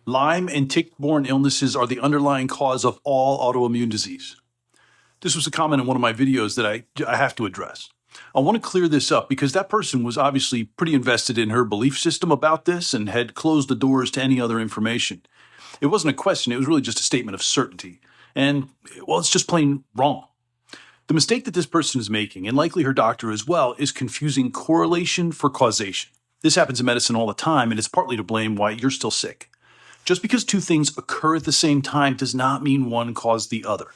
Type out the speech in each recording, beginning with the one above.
Lyme and tick-borne illnesses are the underlying cause of all autoimmune disease. This was a comment in one of my videos that I have to address. I want to clear this up because that person was obviously pretty invested in her belief system about this and had closed the doors to any other information. It wasn't a question, it was really just a statement of certainty. And, well, it's just plain wrong. The mistake that this person is making, and likely her doctor as well, is confusing correlation for causation. This happens in medicine all the time, and it's partly to blame why you're still sick. Just because two things occur at the same time does not mean one caused the other.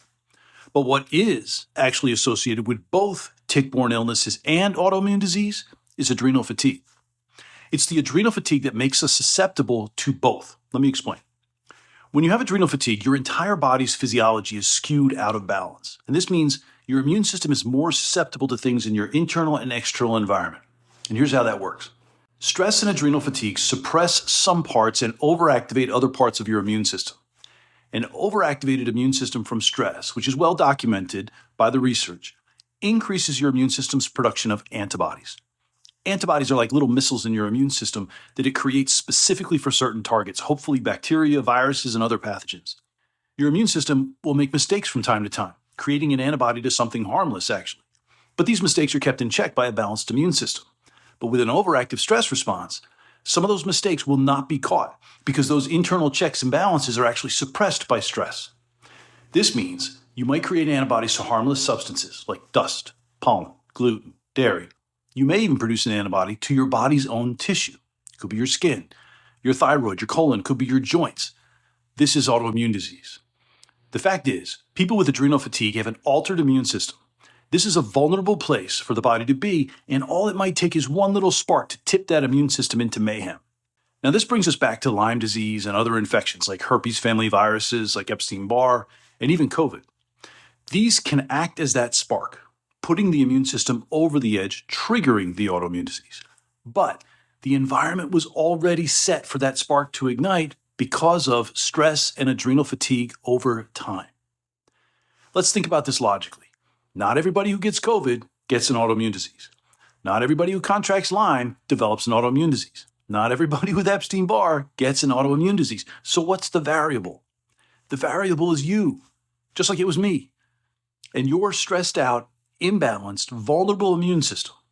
But what is actually associated with both tick-borne illnesses and autoimmune disease is adrenal fatigue. It's the adrenal fatigue that makes us susceptible to both. Let me explain. When you have adrenal fatigue, your entire body's physiology is skewed out of balance. And this means your immune system is more susceptible to things in your internal and external environment. And here's how that works. Stress and adrenal fatigue suppress some parts and overactivate other parts of your immune system. An overactivated immune system from stress, which is well documented by the research, increases your immune system's production of antibodies. Antibodies are like little missiles in your immune system that it creates specifically for certain targets, hopefully bacteria, viruses, and other pathogens. Your immune system will make mistakes from time to time, creating an antibody to something harmless, actually. But these mistakes are kept in check by a balanced immune system. But with an overactive stress response, some of those mistakes will not be caught because those internal checks and balances are actually suppressed by stress. This means you might create antibodies to harmless substances like dust, pollen, gluten, dairy. You may even produce an antibody to your body's own tissue. It could be your skin, your thyroid, your colon, could be your joints. This is autoimmune disease. The fact is, people with adrenal fatigue have an altered immune system. This is a vulnerable place for the body to be, and all it might take is one little spark to tip that immune system into mayhem. Now, this brings us back to Lyme disease and other infections like herpes family viruses like Epstein-Barr and even COVID. These can act as that spark, putting the immune system over the edge, triggering the autoimmune disease. But the environment was already set for that spark to ignite because of stress and adrenal fatigue over time. Let's think about this logically. Not everybody who gets COVID gets an autoimmune disease. Not everybody who contracts Lyme develops an autoimmune disease. Not everybody with Epstein-Barr gets an autoimmune disease. So what's the variable? The variable is you, just like it was me. And your stressed out, imbalanced, vulnerable immune system